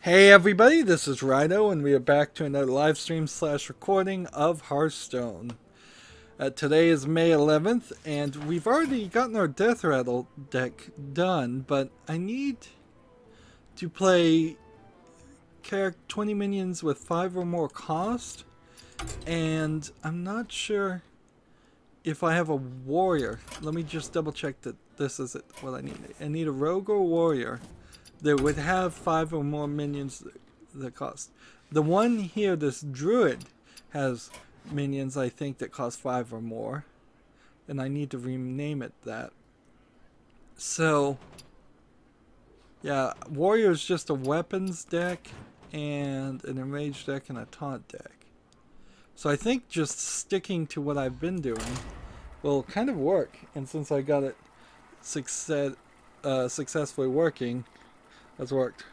Hey everybody, this is Rydo, and we are back to another live stream / recording of Hearthstone. Today is May 11th, and we've already gotten our Death Rattle deck done, but I need to play 20 minions with 5 or more cost, and I'm not sure if I have a warrior. Let me just double check that this is what I need. I need a rogue or a warrior that would have 5 or more minions that cost. The one here, this druid, has minions I think that cost 5 or more, and I need to rename it that. So yeah, warrior is just a weapons deck and an enraged deck and a taunt deck. So I think just sticking to what I've been doing will kind of work, and since I got it successfully working, that's worked.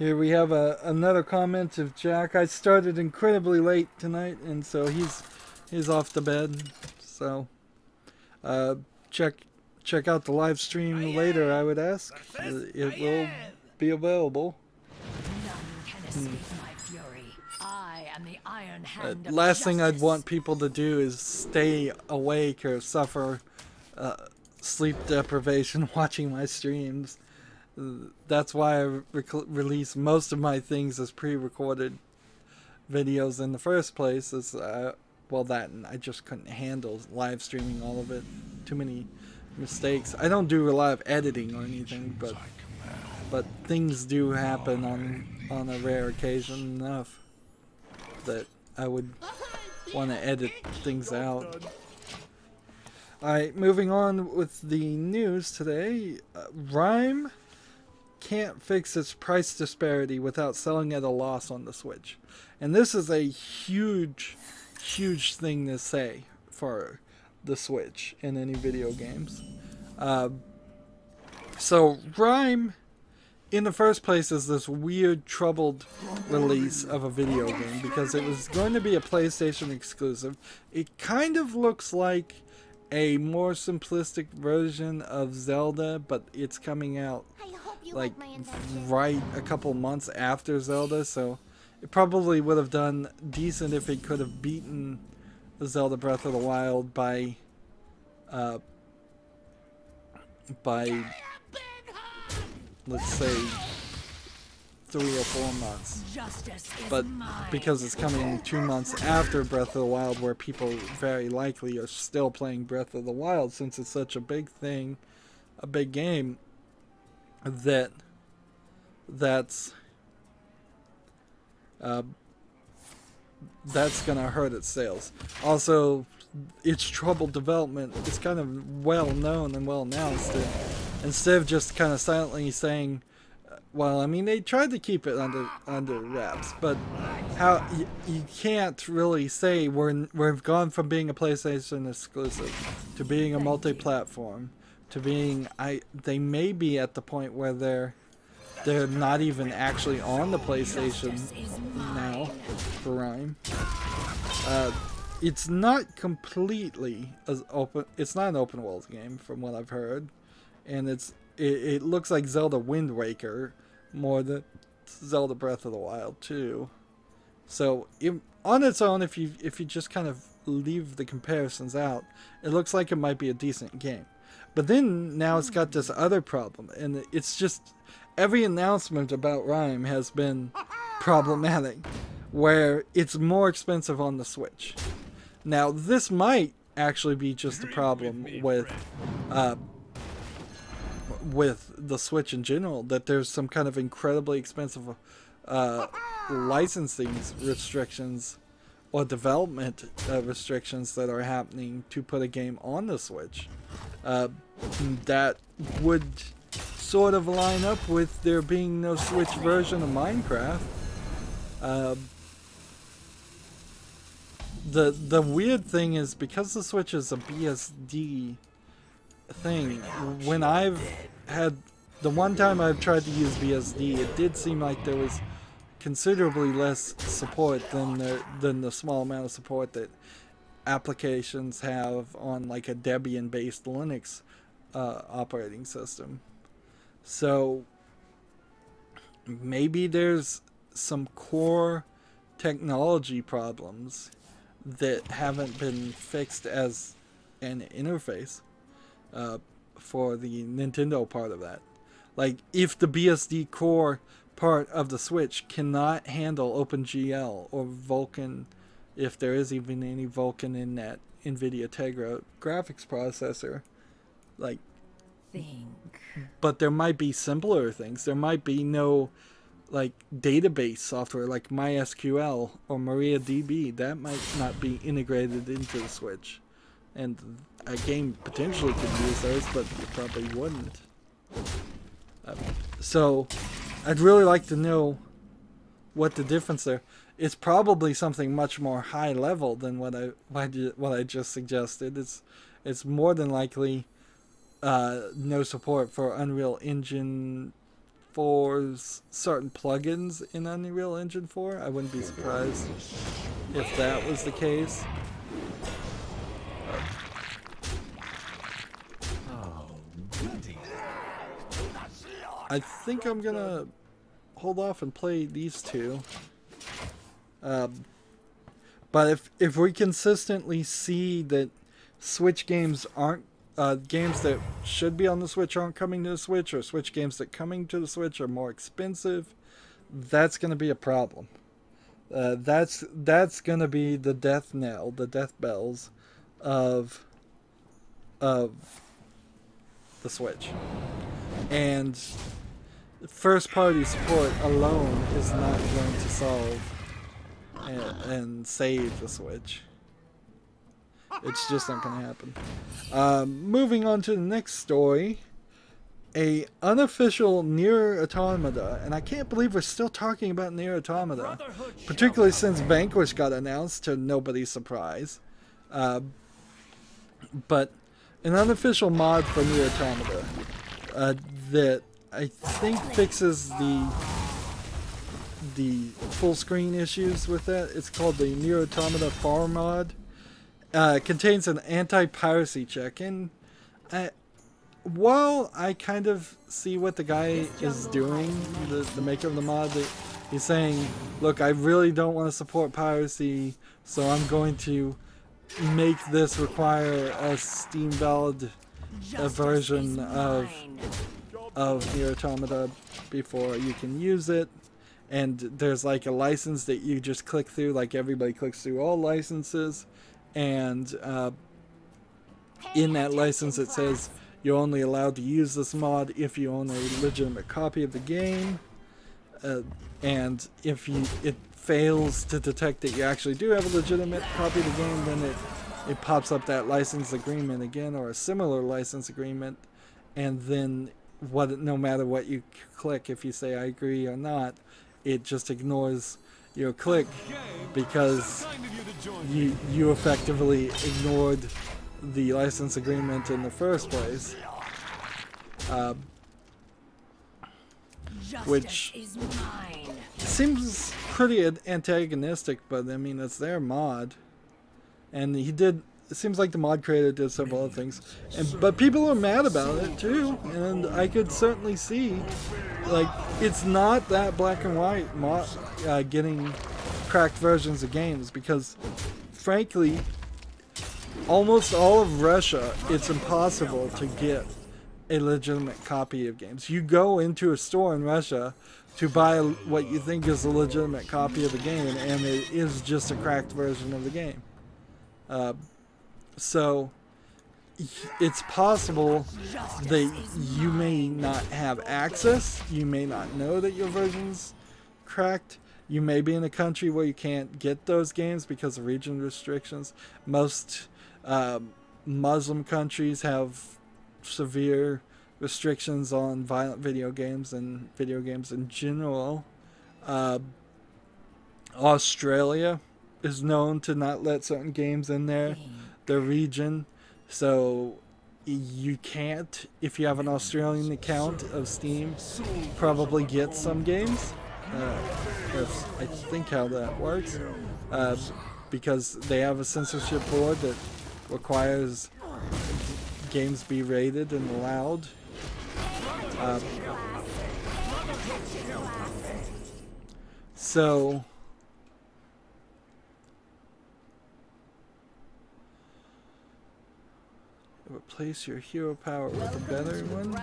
Here we have another comment of Jack. I started incredibly late tonight, and so he's off to bed. So check out the live stream later, I would ask. It will be available. Last thing I'd want people to do is stay awake or suffer sleep deprivation watching my streams. That's why I release most of my things as pre-recorded videos in the first place. Well, that and I just couldn't handle live streaming all of it. Too many mistakes. I don't do a lot of editing or anything, but things do happen on a rare occasion enough that I would want to edit things out. Alright, moving on with the news today. Rhyme can't fix its price disparity without selling at a loss on the Switch. And this is a huge thing to say for the Switch in any video games. So Rhyme, in the first place, is this weird, troubled release of a video game because it was going to be a PlayStation exclusive. It kind of looks like a more simplistic version of Zelda, but it's coming out like right a couple months after Zelda, so it probably would have done decent if it could have beaten Zelda Breath of the Wild by let's say 3 or 4 months. But because it's coming 2 months after Breath of the Wild, where people very likely are still playing Breath of the Wild, since it's such a big thing, a big game, that's gonna hurt its sales. Also, its troubled development is kind of well known and well announced. Instead of just kind of silently saying, well, I mean, they tried to keep it under wraps, but how you can't really say we've gone from being a PlayStation exclusive to being a multi-platform to being they may be at the point where they're not even actually on the PlayStation now for Rhyme. It's not completely as open. It's not an open world game from what I've heard, and it looks like Zelda Wind Waker more than Zelda Breath of the Wild too. So on its own, if you just kind of leave the comparisons out, it looks like it might be a decent game. But then now it's got this other problem, and it's just every announcement about Rhyme has been problematic, where it's more expensive on the Switch. Now this might actually be just a problem with the Switch in general, that there's some kind of incredibly expensive licensing restrictions or development restrictions that are happening to put a game on the Switch. That would sort of line up with there being no Switch version of Minecraft. The weird thing is, because the Switch is a BSD thing, when I've had the one time I've tried to use BSD, it did seem like there was considerably less support than the small amount of support that applications have on like a Debian-based Linux operating system. So maybe there's some core technology problems that haven't been fixed as an interface for the Nintendo part of that. Like, if the BSD core part of the Switch cannot handle OpenGL or Vulkan, if there is even any Vulkan in that NVIDIA Tegra graphics processor, like, but there might be simpler things. There might be no, like, database software like MySQL or MariaDB. That might not be integrated into the Switch. And a game potentially could use those, but it probably wouldn't. So I'd really like to know what the difference there. It's probably something much more high level than what I just suggested. It's more than likely no support for Unreal Engine 4's certain plugins in Unreal Engine 4. I wouldn't be surprised if that was the case. I think I'm gonna hold off and play these two. But if we consistently see that Switch games aren't games that should be on the Switch aren't coming to the Switch, or Switch games that coming to the Switch are more expensive, that's gonna be a problem. That's gonna be the death knell, the death bells of the Switch. And first party support alone is not going to solve and save the Switch. It's just not going to happen. Moving on to the next story. A unofficial Nier Automata, and I can't believe we're still talking about Nier Automata, particularly since Vanquish got announced to nobody's surprise. But an unofficial mod for Nier Automata that I think fixes the full screen issues with that. It's called the Nier Automata FAR mod. Contains an anti-piracy check, and while I kind of see what the guy is doing, the maker of the mod, he's saying, look, I really don't want to support piracy, so I'm going to make this require a Steam valid version of Nier Automata before you can use it. And there's like a license that you just click through, like everybody clicks through all licenses, and in that license it says you're only allowed to use this mod if you own a legitimate copy of the game, and if it fails to detect that you actually do have a legitimate copy of the game, then it pops up that license agreement again, or a similar license agreement, and then no matter what you click, if you say I agree or not, it just ignores your click because you effectively ignored the license agreement in the first place, which seems pretty antagonistic, but I mean, it's their mod, and it seems like the mod creator did several other things, but people are mad about it too, and I could certainly see, like, it's not that black and white getting cracked versions of games, because frankly, almost all of Russia, it's impossible to get a legitimate copy of games. You go into a store in Russia to buy what you think is a legitimate copy of the game, and it is just a cracked version of the game. So it's possible that you may not have access, you may not know that your version's cracked, you may be in a country where you can't get those games because of region restrictions. Most Muslim countries have severe restrictions on violent video games and video games in general. Australia is known to not let certain games in their region, so you can't, if you have an Australian account of Steam, probably get some games. That's, I think, how that works. because they have a censorship board that requires games be rated and allowed. So replace your hero power with a better one.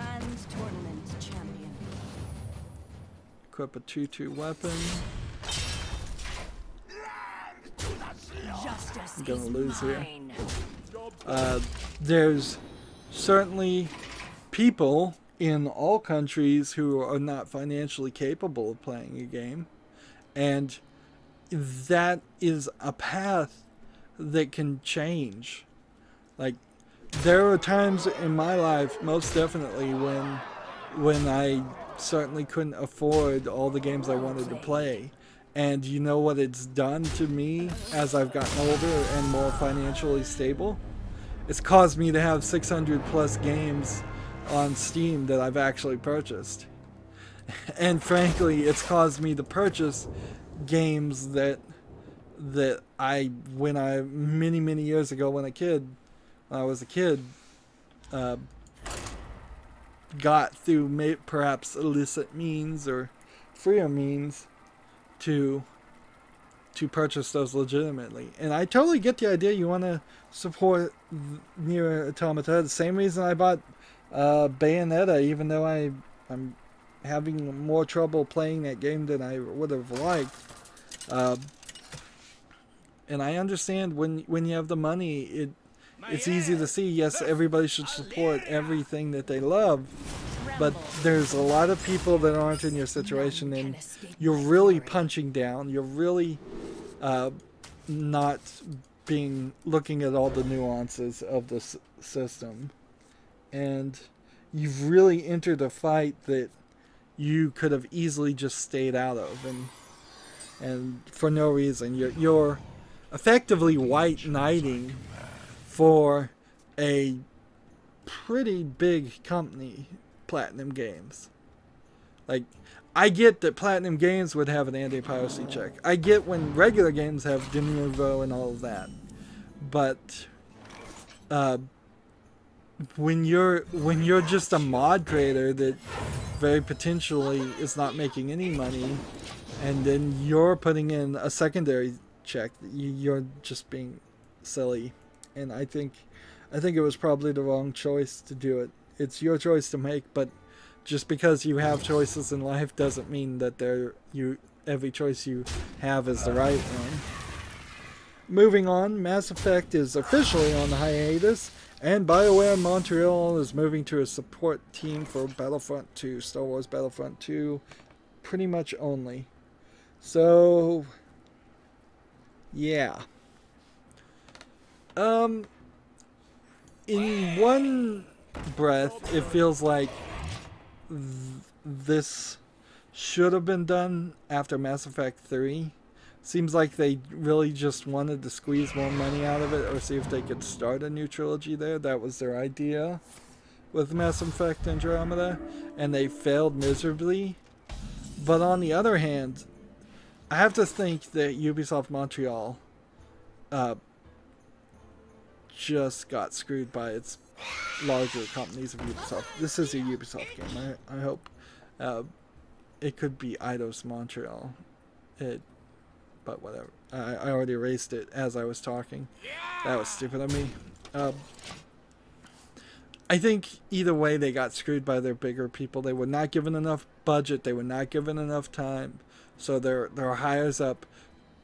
Equip a 2/2 weapon. I'm gonna lose here. There's certainly people in all countries who are not financially capable of playing a game, and that is a path that can change. Like, there are times in my life, most definitely, when I certainly couldn't afford all the games I wanted to play. And you know what it's done to me as I've gotten older and more financially stable? It's caused me to have 600 plus games on Steam that I've actually purchased. And frankly, it's caused me to purchase games that many years ago when I was a kid, got through perhaps illicit means or freer means to purchase those legitimately. And I totally get the idea you want to support Nier Automata. The same reason I bought Bayonetta, even though I'm having more trouble playing that game than I would have liked. And I understand when you have the money, it's easy to see, yes, everybody should support everything that they love, but there's a lot of people that aren't in your situation, and you're really punching down. You're really not looking at all the nuances of the system, and you've really entered a fight that you could have easily just stayed out of, and for no reason. You're effectively white knighting for a pretty big company, Platinum Games. Like, I get that Platinum Games would have an anti-piracy check. I get when regular games have de novo and all of that. But when you're just a mod creator that very potentially is not making any money, and then you're putting in a secondary check, you're just being silly. And I think it was probably the wrong choice to do it. It's your choice to make, but just because you have choices in life doesn't mean that every choice you have is the right one. Moving on, Mass Effect is officially on hiatus, and BioWare Montreal is moving to a support team for Battlefront 2, Star Wars Battlefront 2, pretty much only. So, yeah. In one breath, it feels like this should have been done after Mass Effect 3. Seems like they really just wanted to squeeze more money out of it, or see if they could start a new trilogy there. That was their idea with Mass Effect Andromeda, and they failed miserably. But on the other hand, I have to think that Ubisoft Montreal just got screwed by its larger companies of Ubisoft. This is a Ubisoft game. I hope it could be Eidos Montreal. But whatever. I already erased it as I was talking. That was stupid of me. I think either way they got screwed by their bigger people. They were not given enough budget. They were not given enough time. So their hires up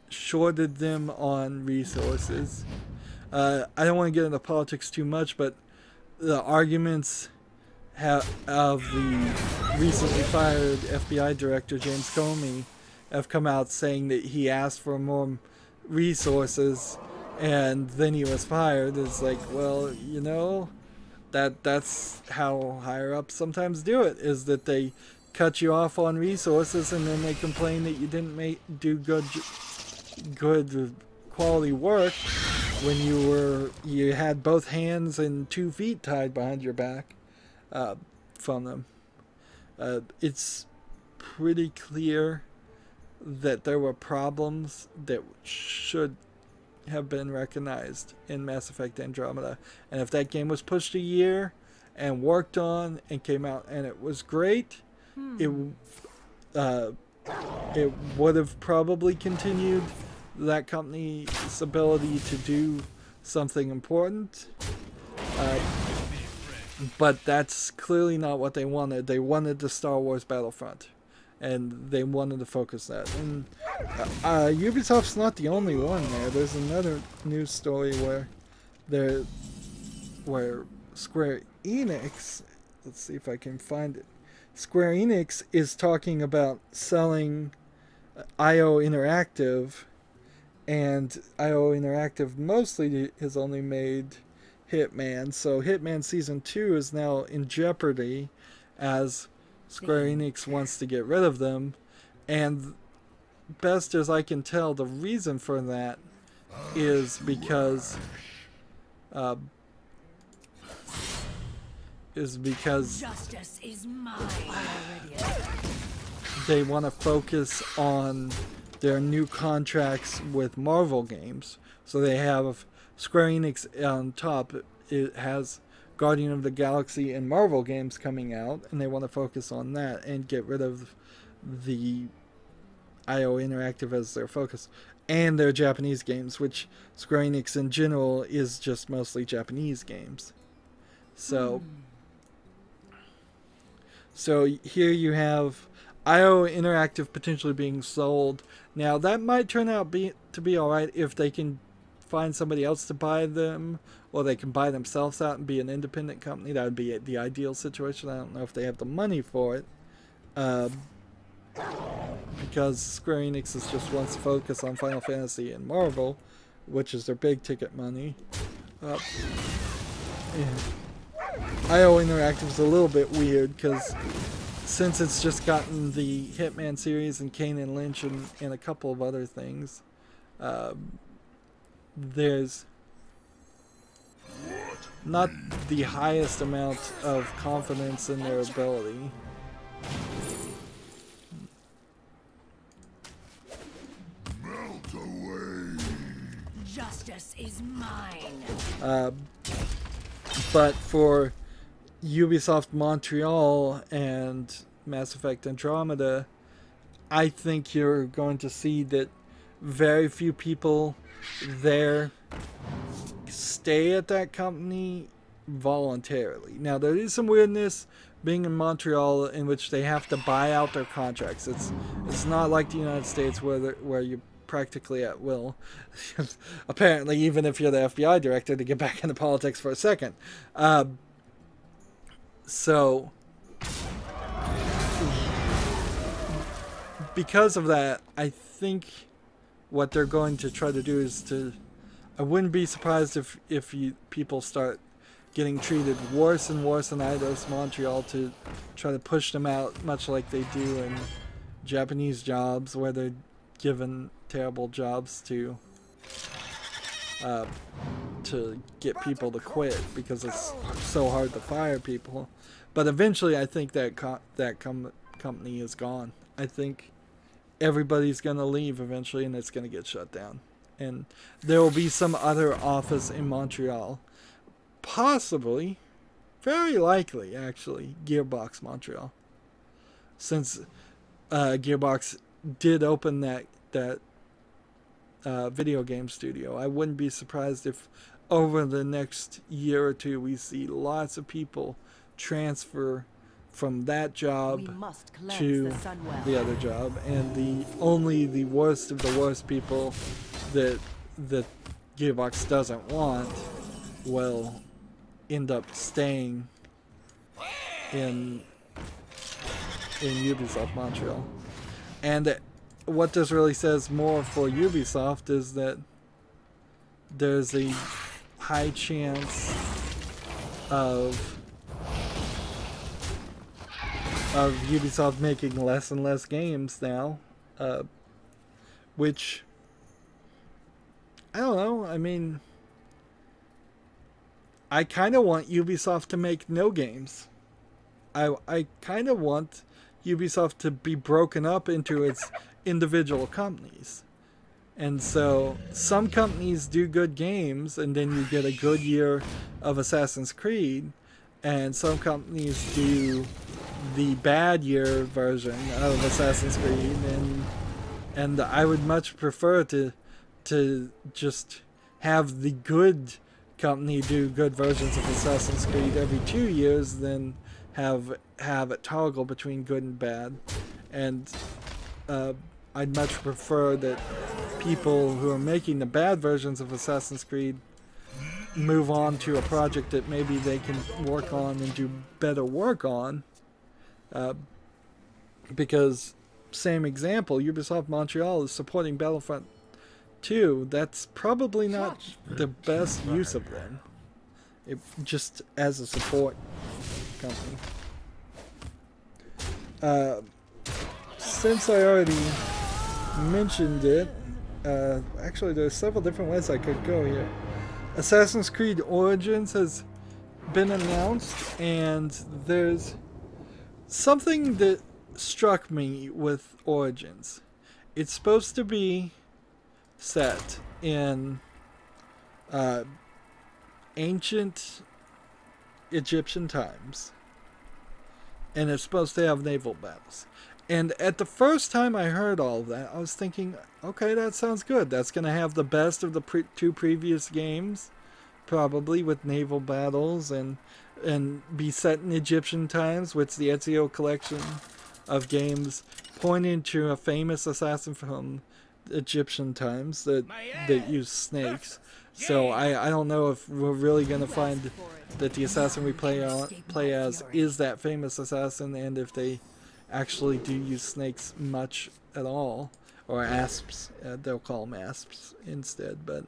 shorted them on resources. I don't want to get into politics too much, but the arguments of the recently fired FBI director James Comey have come out saying that he asked for more resources and then he was fired. It's like, well, you know, that's how higher ups sometimes do it, is that they cut you off on resources and then they complain that you didn't do good quality work when you had both hands and 2 feet tied behind your back from them. It's pretty clear that there were problems that should have been recognized in Mass Effect Andromeda. And if that game was pushed a year and worked on and came out and it was great, it would have probably continued that company's ability to do something important. But that's clearly not what they wanted. They wanted the Star Wars Battlefront, and they wanted to focus that. And Ubisoft's not the only one there. There's another news story where Square Enix, let's see if I can find it. Square Enix is talking about selling IO Interactive, and IO Interactive mostly has only made Hitman, so Hitman Season 2 is now in jeopardy as Square Enix wants to get rid of them, and best as I can tell, the reason for that is because justice is mine. They want to focus on their new contracts with Marvel games. So they have Square Enix on top. It has Guardian of the Galaxy and Marvel games coming out, and they want to focus on that and get rid of the IO Interactive as their focus. And their Japanese games, which Square Enix in general is just mostly Japanese games. So, so here you have IO Interactive potentially being sold. Now that might turn out to be alright if they can find somebody else to buy them, or they can buy themselves out and be an independent company. That would be the ideal situation. I don't know if they have the money for it, because Square Enix just wants to focus on Final Fantasy and Marvel, which is their big ticket money. Yeah. IO Interactive is a little bit weird because since it's just gotten the Hitman series and Kane and Lynch and a couple of other things, there's not the highest amount of confidence in their ability. Melt away. Justice is mine. But for Ubisoft Montreal and Mass Effect Andromeda, I think you're going to see that very few people there stay at that company voluntarily. Now there is some weirdness being in Montreal in which they have to buy out their contracts. It's not like the United States where you're practically at will. Apparently, even if you're the FBI director, to get back into politics for a second. So because of that, I think what they're going to try to do is to, I wouldn't be surprised if people start getting treated worse and worse in Eidos Montreal to try to push them out, much like they do in Japanese jobs, where they're given terrible jobs to get people to quit because it's so hard to fire people. But eventually, I think that company is gone. I think everybody's going to leave eventually, and it's going to get shut down. And there will be some other office in Montreal. Possibly, very likely, actually, Gearbox Montreal. Since Gearbox did open that video game studio, I wouldn't be surprised if over the next year or two we see lots of people transfer from that job to the other job, and only the worst of the worst people that Gearbox doesn't want will end up staying in Ubisoft Montreal. And what this really says more for Ubisoft is that there's a high chance of Ubisoft making less and less games now, which, I don't know, I mean, I kind of want Ubisoft to make no games. I kind of want Ubisoft to be broken up into its individual companies And so some companies do good games, and then you get a good year of Assassin's Creed, and some companies do the bad year version of Assassin's Creed, and I would much prefer to just have the good company do good versions of Assassin's Creed every 2 years than have it toggle between good and bad. And I'd much prefer that people who are making the bad versions of Assassin's Creed move on to a project that maybe they can work on and do better work on. Because, same example, Ubisoft Montreal is supporting Battlefront 2. That's probably not the best use of them. Just as a support company. Since I already mentioned it, actually there's several different ways I could go here. Assassin's Creed Origins has been announced, and there's something that struck me with Origins. It's supposed to be set in ancient Egyptian times, and it's supposed to have naval battles. And at the first time I heard all of that, I was thinking, okay, that sounds good. That's going to have the best of the two previous games, probably, with naval battles, and be set in Egyptian times, which the Ezio collection of games pointing to a famous assassin from Egyptian times that use snakes. So I don't know if we're really going to find that the assassin we play as is that famous assassin, and if they actually do use snakes much at all, or asps. They'll call them asps instead. But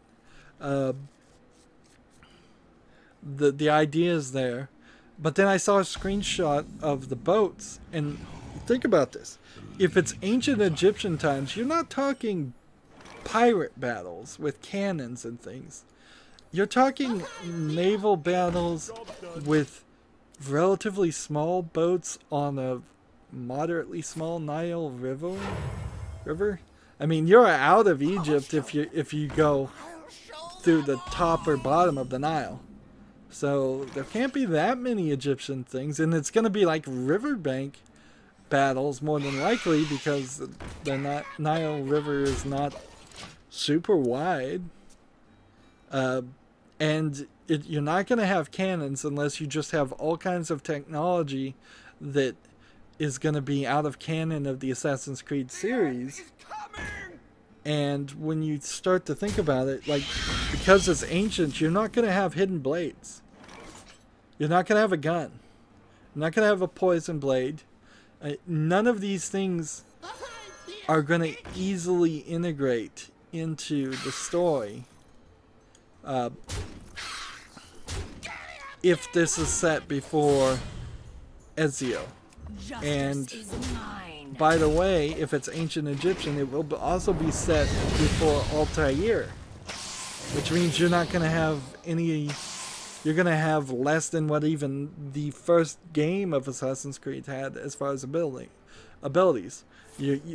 the idea is there. But then I saw a screenshot of the boats, and think about this. If it's ancient Egyptian times, you're not talking pirate battles with cannons and things. You're talking naval battles with relatively small boats on a moderately small Nile river. I mean, you're out of Egypt if you go through the top or bottom of the Nile. So there can't be that many Egyptian things, and it's going to be like riverbank battles more than likely, because the Nile River is not super wide. And you're not going to have cannons unless you just have all kinds of technology that is going to be out of canon of the Assassin's Creed series. And when you start to think about it, like, because it's ancient, you're not going to have hidden blades. You're not going to have a gun. You're not going to have a poison blade. None of these things are going to easily integrate into the story. If this is set before Ezio. And by the way, if it's ancient Egyptian, it will also be set before Altair, which means you're not going to have any. You're going to have less than what even the first game of Assassin's Creed had as far as abilities.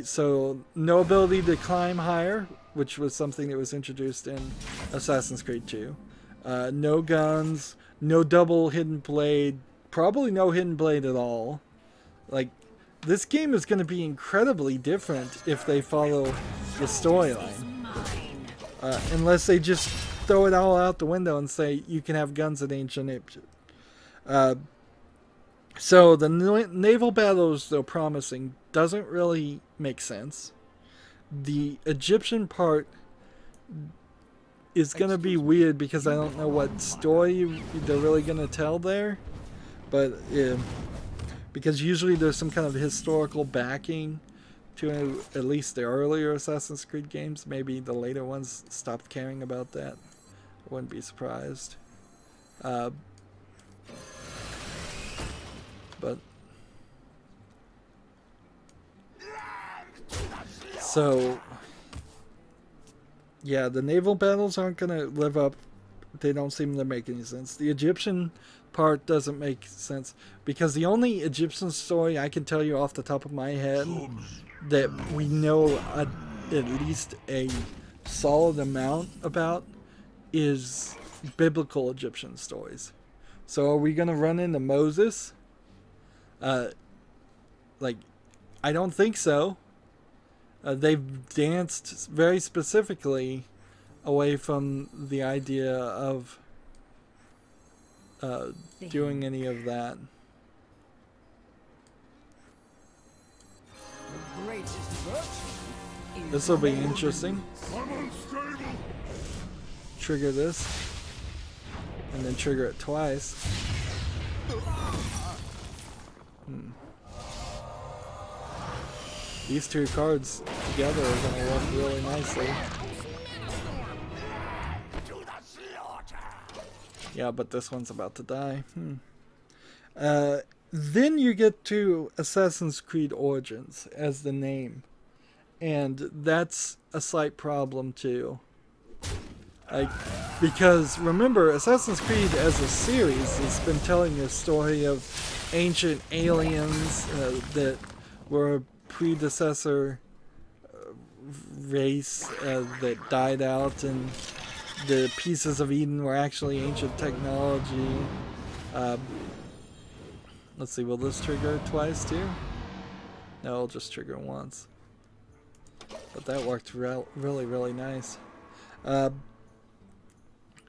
So no ability to climb higher, which was something that was introduced in Assassin's Creed 2. No guns, no double hidden blade, probably no hidden blade at all. Like, this game is going to be incredibly different if they follow the storyline. Unless they just throw it all out the window and say you can have guns in ancient Egypt. So the naval battles they're promising doesn't really make sense. The Egyptian part is going to be weird because I don't know what story they're really going to tell there. But because usually there's some kind of historical backing to at least the earlier Assassin's Creed games. Maybe the later ones stopped caring about that. I wouldn't be surprised. But so yeah, the naval battles aren't going to live up. They don't seem to make any sense. The Egyptian part doesn't make sense because the only Egyptian story I can tell you off the top of my head that we know at least a solid amount about is biblical Egyptian stories. So are we going to run into Moses? Like, I don't think so. They've danced very specifically away from the idea of doing any of that. This will be interesting. Trigger this, and then trigger it twice. These two cards together are going to work really nicely. Yeah, but this one's about to die. Then you get to Assassin's Creed Origins as the name. And that's a slight problem too. Because remember, Assassin's Creed as a series has been telling a story of ancient aliens that were a predecessor race that died out, and the pieces of Eden were actually ancient technology. Let's see, will this trigger twice too? No, it'll just trigger once. But that worked really nice.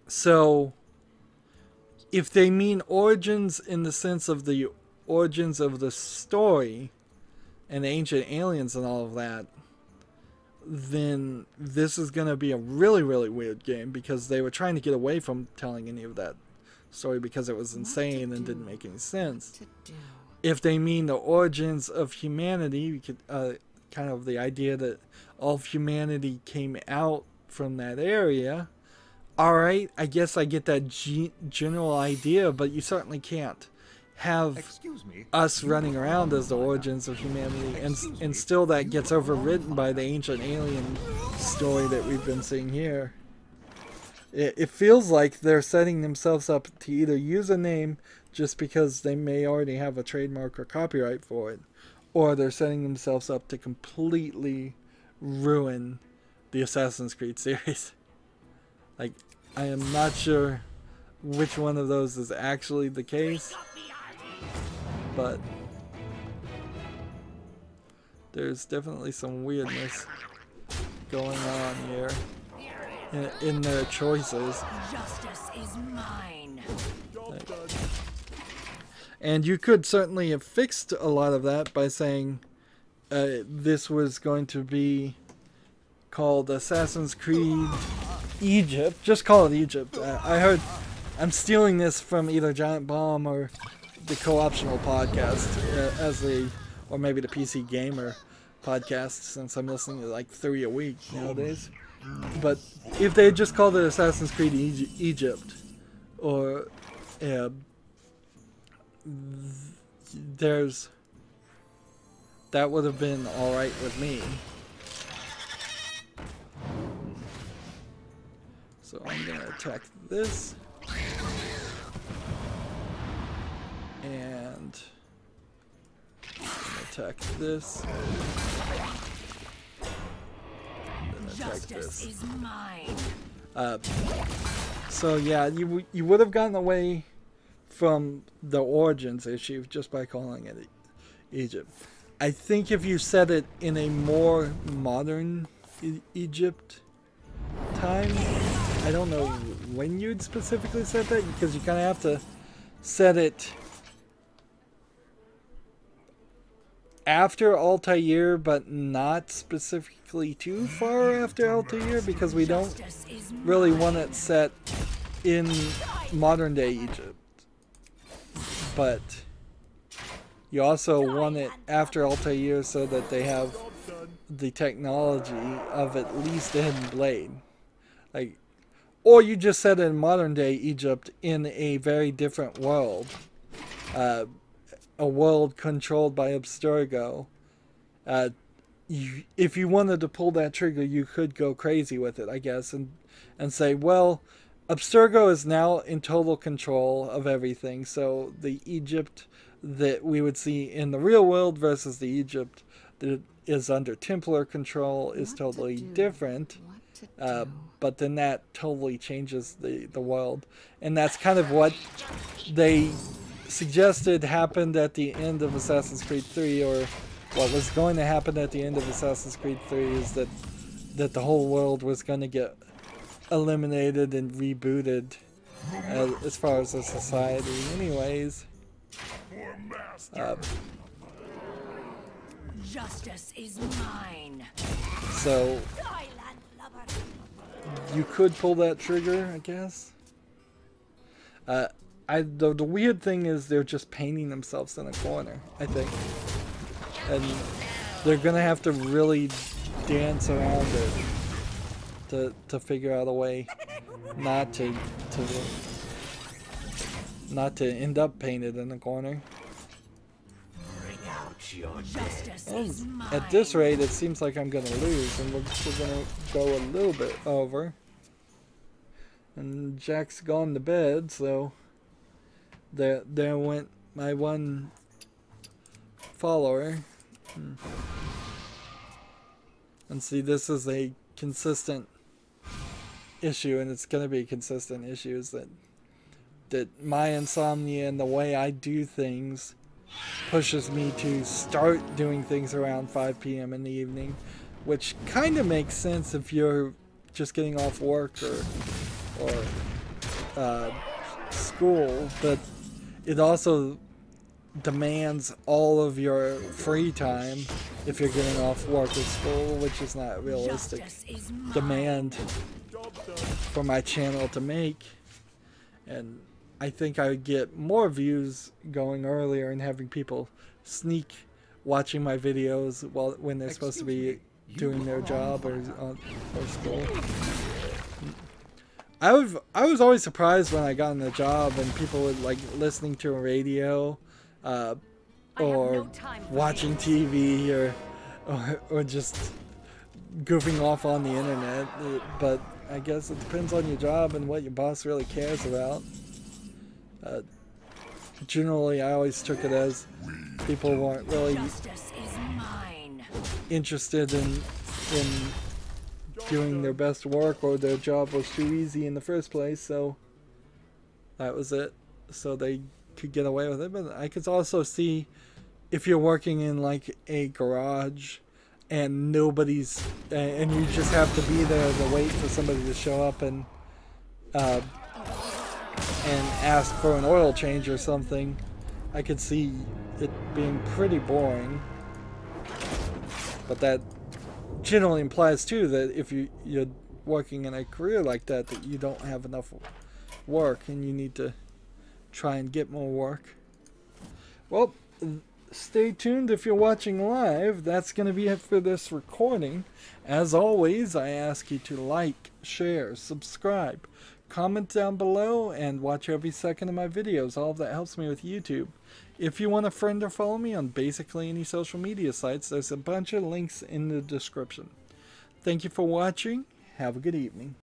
So, if they mean origins in the sense of the origins of the story and ancient aliens and all of that, then this is going to be a really weird game, because they were trying to get away from telling any of that story because it was insane and didn't make any sense. If they mean the origins of humanity, we could, kind of the idea that all of humanity came out from that area, alright, I guess I get that general idea, but you certainly can't have us running around as the origins of humanity, and still that gets overridden by the ancient alien story that we've been seeing here. It feels like they're setting themselves up to either use a name just because they may already have a trademark or copyright for it, or they're setting themselves up to completely ruin the Assassin's Creed series. Like, I am not sure which one of those is actually the case, but there's definitely some weirdness going on here in their choices. Justice is mine. And you could certainly have fixed a lot of that by saying this was going to be called Assassin's Creed Egypt. Just call it Egypt. I heard, I'm stealing this from either Giant Bomb or the Co-Optional podcast, or maybe the PC Gamer podcast, since I'm listening to like 3 a week nowadays. But if they had just called it Assassin's Creed Egypt, or that would have been alright with me. So I'm going to attack this. And I'm going to attack this. And then attack this. Is mine. So yeah, you would have gotten away from the origins issue just by calling it Egypt. I think if you said it in a more modern Egypt time, I don't know when you'd specifically said that, because you kind of have to set it after Altair, but not specifically too far after Altair, because we don't really want it set in modern day Egypt. But you also want it after Altair so that they have the technology of at least a hidden blade. Like, or you just set it in modern day Egypt in a very different world. A world controlled by Abstergo. If you wanted to pull that trigger, you could go crazy with it, I guess, and say, well, Abstergo is now in total control of everything, so the Egypt that we would see in the real world versus the Egypt that is under Templar control is totally different. But then that totally changes the world. And that's kind of what they suggested happened at the end of Assassin's Creed 3, or what was going to happen at the end of Assassin's Creed 3 is that the whole world was going to get eliminated and rebooted as far as a society. Anyways, Justice is mine. so you could pull that trigger, I guess. The weird thing is they're just painting themselves in a corner, I think. And they're gonna have to really dance around it to figure out a way not to end up painted in the corner. Justice Well, is mine. at this rate, it seems like I'm gonna lose, and we're gonna go a little bit over. And Jack's gone to bed, so there went my one follower. And see, this is a consistent issue, and it's going to be a consistent issue, is that my insomnia and the way I do things pushes me to start doing things around 5 p.m. in the evening, which kind of makes sense if you're just getting off work or school, but it also demands all of your free time if you're getting off work or school, which is not a realistic demand for my channel to make. And I think I would get more views going earlier and having people sneak watching my videos when they're supposed to be doing their job or school. I was always surprised when I got on the job and people would like listening to a radio or watching TV or just goofing off on the internet. But I guess it depends on your job and what your boss really cares about. Generally, I always took it as people weren't really interested in doing their best work, or their job was too easy in the first place, so that was it. So they could get away with it. But I could also see if you're working in like a garage and nobody's and you just have to be there to wait for somebody to show up and ask for an oil change or something, I could see it being pretty boring. But that generally implies too that if you're working in a career like that you don't have enough work and you need to try and get more work. Well, stay tuned if you're watching live. That's going to be it for this recording. As always, I ask you to like, share, subscribe, comment down below, and watch every second of my videos. All of that helps me with YouTube. If you want to friend or follow me on basically any social media sites, there's a bunch of links in the description. Thank you for watching. Have a good evening.